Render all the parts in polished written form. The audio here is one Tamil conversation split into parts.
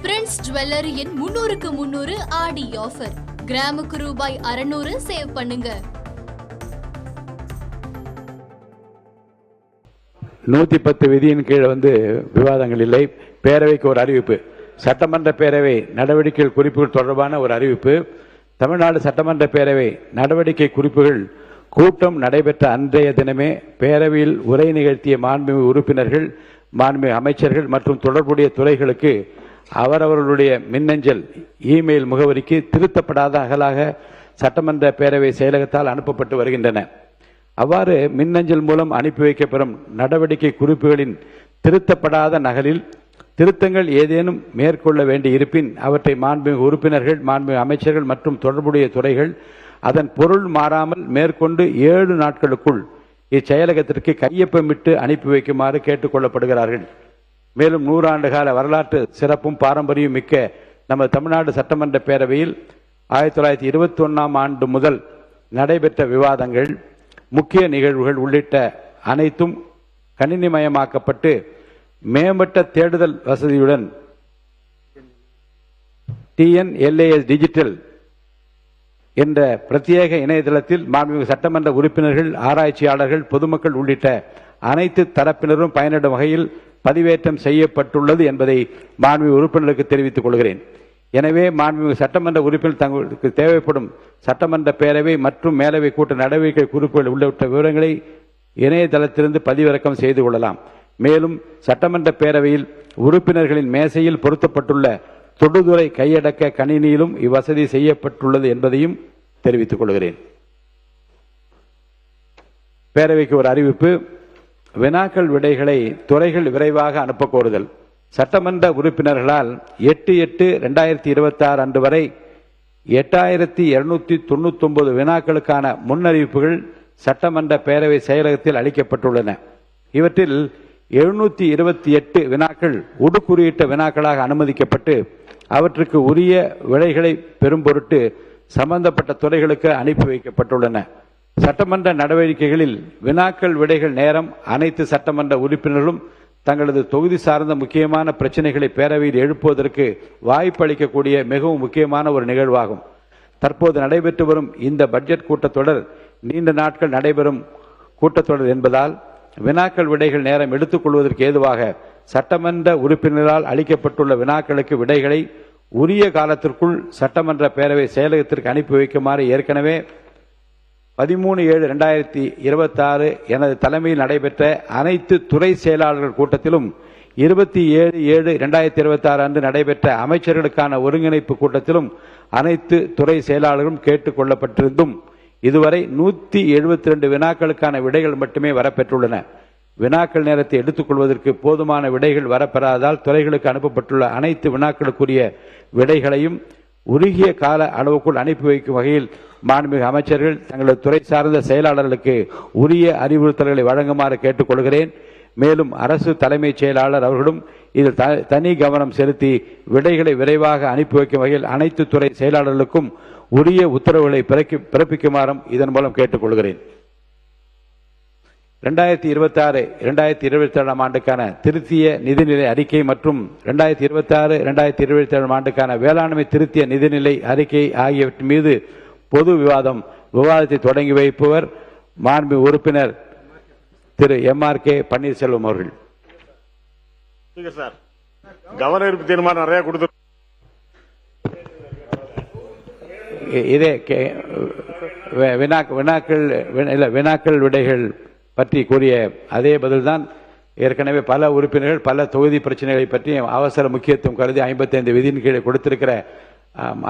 பிரின்ஸ் ஜுவல்லரியின் 300க்கு 300 ஆடி ஆஃபர். கிராமுக்கு ரூபாய் 600 சேவ் பண்ணுங்க. 110 விதியின் கீழ் விவாதங்கள் இல்லை. பேரவைக்கு ஒரு அறிவிப்பு. சட்டமன்ற பேரவை நடவடிக்கைகள் குறிப்புகள் தொடர்பான ஒரு அறிவிப்பு. தமிழ்நாடு சட்டமன்ற பேரவை நடவடிக்கை குறிப்புகள் கூட்டம் நடைபெற்ற அன்றைய தினமே பேரவையில் உரை நிகழ்த்திய மாண்புமிகு உறுப்பினர்கள், மாண்புமிகு அமைச்சர்கள் மற்றும் தொடர்புடைய துறைகளுக்கு அவரவர்களுடைய மின்னஞ்சல் இமெயில் முகவரிக்கு திருத்தப்படாத அகலாக சட்டமன்ற பேரவை செயலகத்தால் அனுப்பப்பட்டு வருகின்றன. அவ்வாறு மின்னஞ்சல் மூலம் அனுப்பி வைக்கப்படும் நடவடிக்கை குறிப்புகளின் திருத்தப்படாத நகலில் திருத்தங்கள் ஏதேனும் மேற்கொள்ள வேண்டி இருப்பின் அவற்றை மாண்புமிகு உறுப்பினர்கள், மாண்புமிகு அமைச்சர்கள் மற்றும் தொடர்புடைய துறைகள் அதன் பொருள் மாறாமல் மேற்கொண்டு 7 நாட்களுக்குள் இச்செயலகத்திற்கு கையொப்பமிட்டு அனுப்பி வைக்குமாறு கேட்டுக் கொள்ளப்படுகிறார்கள். மேலும் 100 ஆண்டு கால வரலாற்று சிறப்பும் பாரம்பரியம் மிக்க நமது தமிழ்நாடு சட்டமன்ற பேரவையில் 1921ஆம் ஆண்டு முதல் நடைபெற்ற விவாதங்கள், முக்கிய நிகழ்வுகள் உள்ளிட்ட அனைத்தும் கணினிமயமாக்கப்பட்டு மேம்பட்ட தேடுதல் வசதியுடன் TNLAS டிஜிட்டல் என்ற பிரத்யேக இணையதளத்தில் மாண்புமிகு சட்டமன்ற உறுப்பினர்கள், ஆராய்ச்சியாளர்கள், பொதுமக்கள் உள்ளிட்ட அனைத்து தரப்பினரும் பயனிடும் வகையில் பதிவேற்றம் செய்யப்பட்டுள்ளது என்பதை மாண்புமிகு உறுப்பினர்களுக்கு தெரிவித்துக் கொள்கிறேன். எனவே மாண்புமிகு சட்டமன்ற உறுப்பினர் தங்களுக்கு தேவைப்படும் சட்டமன்ற பேரவை மற்றும் மேலவை கூட்ட நடவடிக்கை குறிப்புகள் உள்ளிட்ட விவரங்களை இணையதளத்திலிருந்து பதிவிறக்கம் செய்து கொள்ளலாம். மேலும் சட்டமன்ற பேரவையில் உறுப்பினர்களின் மேசையில் பொருத்தப்பட்டுள்ள தொடுதுறை கையடக்க கணினியிலும் இவ்வசதி செய்யப்பட்டுள்ளது என்பதையும் தெரிவித்துக் கொள்கிறேன். பேரவைக்கு ஒரு அறிவிப்பு. வினாக்கள் விடைகளை துறைகள் விரைவாக அனுப்ப கோருதல். சட்டமன்ற உறுப்பினர்களால் 8/8/2026 அன்று வரை 8299 வினாக்களுக்கான முன்னறிவிப்புகள் சட்டமன்ற பேரவை செயலகத்தில் அளிக்கப்பட்டுள்ளன. இவற்றில் 728 வினாக்கள் உடுக்குறியிட்ட வினாக்களாக அனுமதிக்கப்பட்டு அவற்றுக்கு உரிய விடைகளை பெறும் பொருட்டு சம்பந்தப்பட்ட துறைகளுக்கு அனுப்பி வைக்கப்பட்டுள்ளன. சட்டமன்ற நடவடிக்கைகளில் வினாக்கள் விடைகள் நேரம் அனைத்து சட்டமன்ற உறுப்பினர்களும் தங்களது தொகுதி சார்ந்த முக்கியமான பிரச்சனைகளை பேரவையில் எழுப்புவதற்கு வாய்ப்பு அளிக்கக்கூடிய மிகவும் முக்கியமான ஒரு நிகழ்வாகும். தற்போது நடைபெற்று வரும் இந்த பட்ஜெட் கூட்டத்தொடர் நீண்ட நாட்கள் நடைபெறும் கூட்டத்தொடர் என்பதால் வினாக்கள் விடைகள் நேரம் எடுத்துக் கொள்வதற்கு ஏதுவாக சட்டமன்ற உறுப்பினரால் அளிக்கப்பட்டுள்ள வினாக்களுக்கு விடைகளை உரிய காலத்திற்குள் சட்டமன்ற பேரவை செயலகத்திற்கு அனுப்பி வைக்குமாறு ஏற்கனவே 13/7/2026 எனது தலைமையில் நடைபெற்ற அனைத்து துறை செயலாளர்கள் கூட்டத்திலும் 27/7/2026 அன்று நடைபெற்ற அமைச்சர்களுக்கான ஒருங்கிணைப்பு கூட்டத்திலும் அனைத்து துறை செயலாளர்களும் கேட்டுக் கொள்ளப்பட்டிருந்தும் இதுவரை 172 வினாக்களுக்கான விடைகள் மட்டுமே வரப்பெற்றுள்ளன. வினாக்கள் நேரத்தை எடுத்துக் கொள்வதற்கு போதுமான விடைகள் வரப்பெறாததால் துறைகளுக்கு அனுப்பப்பட்டுள்ள அனைத்து வினாக்களுக்குரிய விடைகளையும் உருகிய கால அளவுக்குள் அனுப்பி வைக்கும் வகையில் மாண்புமிகு அமைச்சர்கள் தங்களது துறை சார்ந்த செயலாளர்களுக்கு உரிய அறிவுறுத்தல்களை வழங்குமாறு கேட்டுக் கொள்கிறேன். மேலும் அரசு தலைமைச் செயலாளர் அவர்களும் இதில் தனி கவனம் செலுத்தி விடைகளை விரைவாக அனுப்பி வைக்கும் வகையில் அனைத்து துறை செயலாளர்களுக்கும் உரிய உத்தரவுகளை பிறப்பிக்குமாறும் இதன் மூலம் கேட்டுக் கொள்கிறேன். 2026-2027 ஆண்டுக்கான திருத்திய நிதிநிலை அறிக்கை மற்றும் 2026-2027 ஆண்டுக்கான வேளாண்மை திருத்திய நிதிநிலை அறிக்கை ஆகியவற்றின் மீது பொது விவாதத்தை தொடங்கி வைப்பவர் மாண்பு உறுப்பினர் திரு MRK பன்னீர்செல்வம் அவர்கள். கவன ஈர்ப்பு தீர்மானம் நிறைய கொடுத்து இதே வினாக்கள் விடைகள் பற்றி கூறிய அதே பதில்தான் ஏற்கனவே பல உறுப்பினர்கள் பல தொகுதி பிரச்சனைகளை பற்றி அவசர முக்கியத்துவம் கருதி 55 விதியின் கீழே கொடுத்திருக்கிற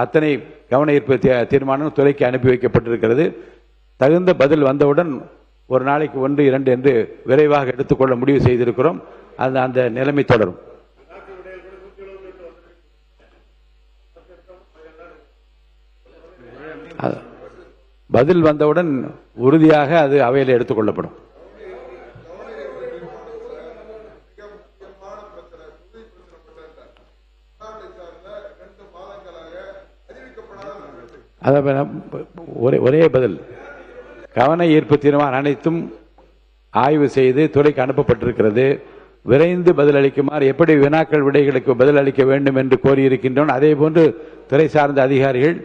அத்தனை கவன ஈர்ப்பு தீர்மானம் துறைக்கு அனுப்பி வைக்கப்பட்டிருக்கிறது. தகுந்த பதில் வந்தவுடன் ஒரு நாளைக்கு 1-2 என்று விரைவாக எடுத்துக்கொள்ள முடிவு செய்திருக்கிறோம். அந்த நிலைமை தொடரும். பதில் வந்தவுடன் உறுதியாக அது அவையில் எடுத்துக் கொள்ளப்படும். ஒரே பதில். கவன ஈர்ப்பு தீர்மானம் அனைத்தும் ஆய்வு செய்து துறைக்கு அனுப்பப்பட்டிருக்கிறது. விரைந்து பதிலளிக்குமாறு எப்படி வினாக்கள் விடைகளுக்கு பதிலளிக்க வேண்டும் என்று கோரியிருக்கின்றோம். அதே போன்று துறை சார்ந்த அதிகாரிகள்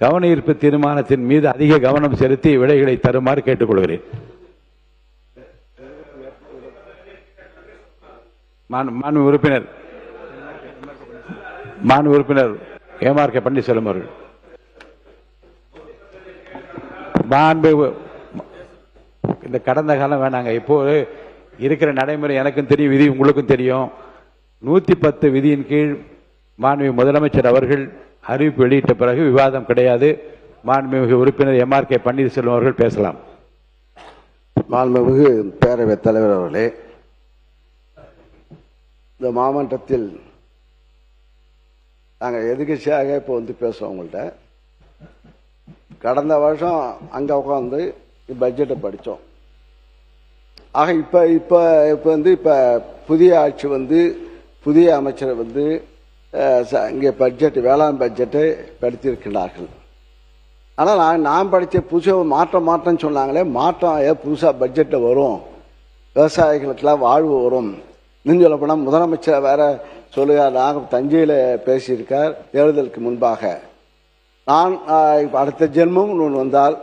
கவன ஈர்ப்பு தீர்மானத்தின் மீது அதிக கவனம் செலுத்தி விடைகளை தருமாறு கேட்டுக்கொள்கிறேன். மாண்பு உறுப்பினர் ஏமார்க்க பன்னீர்செல்வம் அவர்கள். இந்த கடந்த காலம் வேணாங்க, இப்போ இருக்கிற நடைமுறை எனக்கும் தெரியும், விதி உங்களுக்கும் தெரியும். 110 விதியின் கீழ் மாண்புமிகு முதலமைச்சர் அவர்கள் அறிவிப்பு வெளியிட்ட பிறகு விவாதம் கிடையாது. மாண்புமிகு உறுப்பினர் எம்ஆர்கே பன்னீர்செல்வம் அவர்கள் பேசலாம். மாண்புமிகு பேரவைத் தலைவர் அவர்களே, இந்த மாமன்றத்தில் நாங்கள் எதிர்கட்சியாக இப்போ பேசுவோம் உங்கள்கிட்ட. கடந்த வருஷம் அங்கே உட்காந்து பட்ஜெட்டை படித்தோம். ஆக இப்போ புதிய ஆட்சி புதிய அமைச்சரை இங்கே பட்ஜெட் வேளாண் பட்ஜெட்டை படித்திருக்கிறார்கள். ஆனால் நான் படித்த புதுசாக மாற்றம் சொன்னாங்களே, மாற்றம் புதுசாக பட்ஜெட்டில் வரும், விவசாயிகளுக்கெல்லாம் வாழ்வு வரும். இன்னும் சொல்ல போனால் முதலமைச்சர் வேற சொல்லுகிறார். நாங்கள் தஞ்சையில் பேசியிருக்கார் தேர்தலுக்கு முன்பாக. நான் அடுத்த ஜென்மம் வந்தால்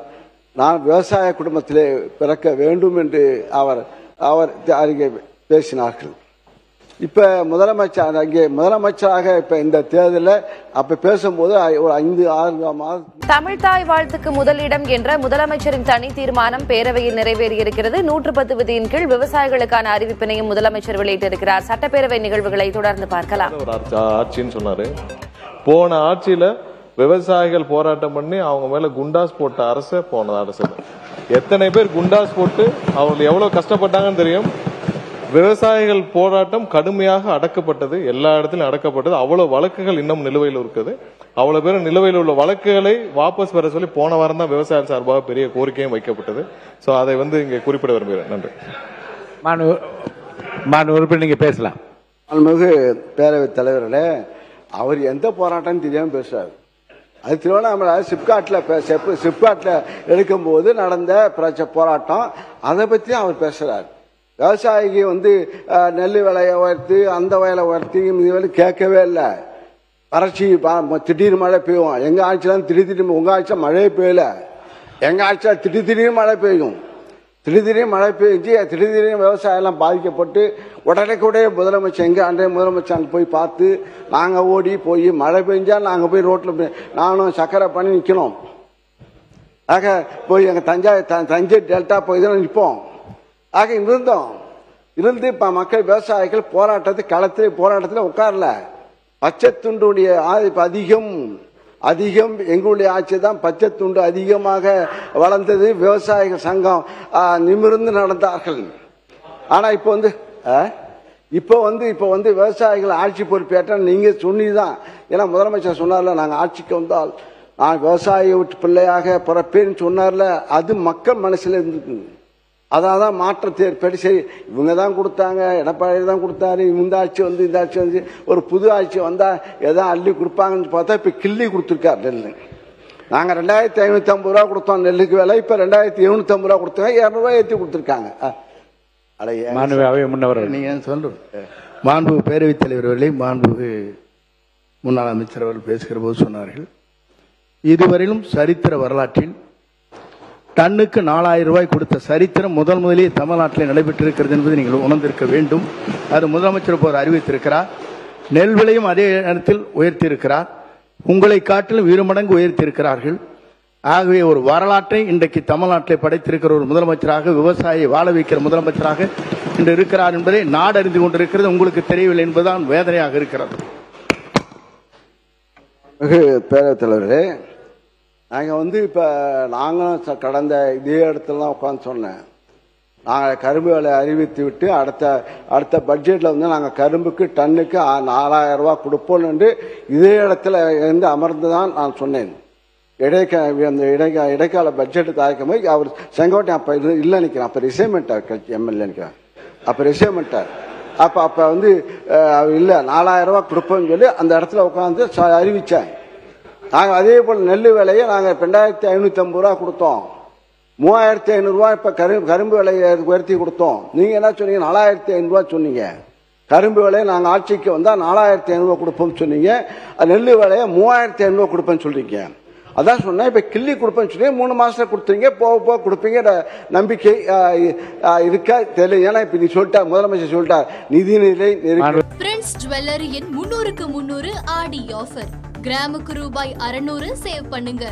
நான் விவசாய குடும்பத்திலே பிறக்க வேண்டும் என்று அவர் அறிக்கை பேசினார்கள். இப்ப முதலமைச்சராக இப்ப இந்த தேர்தலில் அப்ப பேசும்போது ஒரு 5-6 மாதம் தமிழ்தாய் வாழ்த்துக்கு முதலிடம் என்ற முதலமைச்சரின் தனி தீர்மானம் பேரவையில் நிறைவேறியிருக்கிறது. 110 விதியின் கீழ் விவசாயிகளுக்கான அறிவிப்பினையும் முதலமைச்சர் வெளியிட்டிருக்கிறார். சட்டப்பேரவை நிகழ்வுகளை தொடர்ந்து பார்க்கலாம். ஆட்சின்னு சொன்னாரு. போன ஆட்சியில விவசாயிகள் போராட்டம் பண்ணி அவங்க மேல குண்டாஸ் போட்ட அரசு போன அரசு. எத்தனை பேர் குண்டாஸ் போட்டு அவங்க எவ்வளவு கஷ்டப்பட்டாங்கன்னு தெரியும். விவசாயிகள் போராட்டம் கடுமையாக அடக்கப்பட்டது, எல்லா இடத்திலும் அடக்கப்பட்டது. அவ்வளவு வழக்குகள் இன்னும் நிலுவையில் இருக்குது. அவ்வளவு பேர் நிலுவையில் உள்ள வழக்குகளை வாபஸ் பெற சொல்லி போன வாரம் தான் விவசாயிகள் சார்பாக பெரிய கோரிக்கையும் வைக்கப்பட்டது. சோ அதை இங்கே குறிப்பிட விரும்புகிறேன். நன்றி. நீங்க பேசலாம். பேரவைத் தலைவர்களே, அவர் எந்த போராட்டம் தெரியாம பேசுறாரு. அது திருவண்ணாமலை சிப்காட்ல எடுக்கும் போது நடந்த போராட்டம், அதை பத்தி அவர் பேசுறாரு. விவசாயிக்கு நெல் விலையை உயர்த்தி அந்த வயலை உயர்த்தி இது கேட்கவே இல்லை. வறட்சி திடீர்னு மழை பெய்யும். எங்க ஆட்சியில திடீர்னு, உங்க ஆட்சியில மழையே பெய்யல. எங்க ஆட்சியில திடீர்னு மழை பெய்யும். திடீர்னு மழை பெய்ஞ்சு திடீர்னு விவசாயம் எல்லாம் பாதிக்கப்பட்டு உடனே முதலமைச்சர் அன்றைய முதலமைச்சர் அங்கே போய் பார்த்து நாங்கள் ஓடி போய் மழை பெஞ்சா நாங்கள் போய் ரோட்டில் நானும் சக்கரை பண்ணி நிற்கணும். ஆக போய் எங்கள் தஞ்சை டெல்டா போய் தான் நிற்போம். ஆக இருந்து இப்போ மக்கள் விவசாயிகள் களத்தில் போராட்டத்தில் உட்காரல. பச்சை துண்டுடைய அதிகம் எங்களுடைய ஆட்சி தான் பச்சை துண்டு அதிகமாக வளர்ந்தது. விவசாயிகள் சங்கம் நிமிர்ந்து நடந்தார்கள். ஆனா இப்போ விவசாயிகள் ஆட்சி பொறுப்பேற்ற நீங்க சொன்னீதான். ஏன்னா முதலமைச்சர் சொன்னார்ல, நாங்க ஆட்சிக்கு வந்தால் நான் விவசாய விட்டு பிள்ளையாக பிறப்பேன்னு சொன்னார்ல, அது மக்கள் மனசுல இருந்து. அதான் மாற்றத்தை ஏற்பட்டு சரி இவங்க தான் கொடுத்தாங்க, எடப்பாடி தான் கொடுத்தாரு, இந்த ஆட்சி இந்த ஆட்சி ஒரு புது ஆட்சி வந்தா எதாவது அள்ளி கொடுப்பாங்கன்னு பார்த்தா இப்ப கிள்ளி கொடுத்துருக்காரு நெல். நாங்க 2550 ரூபா கொடுத்தோம் நெல்லுக்கு விலை, இப்ப 2750 ரூபா கொடுத்தாங்க, 200 ரூபாய் ஏற்றி கொடுத்துருக்காங்க. நீங்க சொல்ற மாண்பு பேரவைத் தலைவர்களே, மாண்பு முன்னாள் அமைச்சர் அவர்கள் பேசுகிற போது சொன்னார்கள், இதுவரையிலும் சரித்திர வரலாற்றில் டன்னுக்கு 4000 ரூபாய் கொடுத்த சரித்திரம் முதலிலே தமிழ்நாட்டில் நடைபெற்றிருக்கிறது என்பதை நீங்கள் உணர்ந்திருக்க வேண்டும். அது முதலமைச்சர் போர் அறிவித்திருக்கிறார். நெல் விலையும் அதே நேரத்தில் உயர்த்தியிருக்கிறார். உங்களை காட்டிலும் 2 மடங்கு உயர்த்தியிருக்கிறார்கள். ஆகவே ஒரு வரலாற்றை இன்றைக்கு தமிழ்நாட்டில் படைத்திருக்கிற ஒரு முதலமைச்சராக, விவசாயியை வாழ வைக்கிற முதலமைச்சராக இன்று இருக்கிறார் என்பதை நாடு அறிந்து கொண்டிருக்கிறது. உங்களுக்கு தெரியவில்லை என்பதுதான் வேதனையாக இருக்கிறது. பேரவைத் தலைவரே, நாங்கள் இப்ப நாங்களும் கடந்த இதே இடத்துல தான் உட்காந்து சொன்னேன். நாங்கள் கரும்பு விலை அறிவித்து விட்டு அடுத்த பட்ஜெட்ல நாங்கள் கரும்புக்கு டன்னுக்கு 4000 ரூபாய் கொடுப்போம் என்று இதே இடத்துல இருந்து அமர்ந்துதான் நான் சொன்னேன். இடைக்கால பட்ஜெட் தயாரிக்கும் போது அவர் செங்கோட்டையன் அப்ப இல்லை நினைக்கிறேன், அப்ப ரிசைமெண்டார் எம்எல்ஏ நினைக்கிறேன், அப்ப ரிசைமெண்டார். அப்ப இல்ல 4000 ரூபாய் கொடுப்போம்னு சொல்லி அந்த இடத்துல உட்காந்து அறிவிச்சேன். நாங்கள் அதே போல நெல் விலையை நாங்கள் 2550 ரூபா கொடுத்தோம். 3500 ரூபாய் இப்ப கரும்பு விலையை உயர்த்தி கொடுத்தோம். நீங்க என்ன சொன்னீங்க? 4500 ரூபாய் சொன்னீங்க. கரும்பு விலையை நாங்க ஆட்சிக்கு வந்தா 4500 ரூபாய் கொடுப்போம் சொன்னீங்க. நெல்லு விலையை 3500 ரூபாய் கொடுப்பேன்னு சொல்றீங்க. அதான் சொன்னேன். இப்ப கிள்ளி கொடுப்பேன்னு சொல்லி 3 மாசத்துல கொடுத்தீங்க. போக போக கொடுப்பீங்க நம்பிக்கை இருக்கா தெரியல. ஏன்னா இப்ப நீ சொல்லிட்டா, முதலமைச்சர் சொல்லிட்டா நிதிநிலை பிரின்ஸ் ஜுவல்லரியின் 300க்கு 300 ஆடி ஆஃபர். கிராமுக்கு ரூபாய் 600 சேவ் பண்ணுங்க.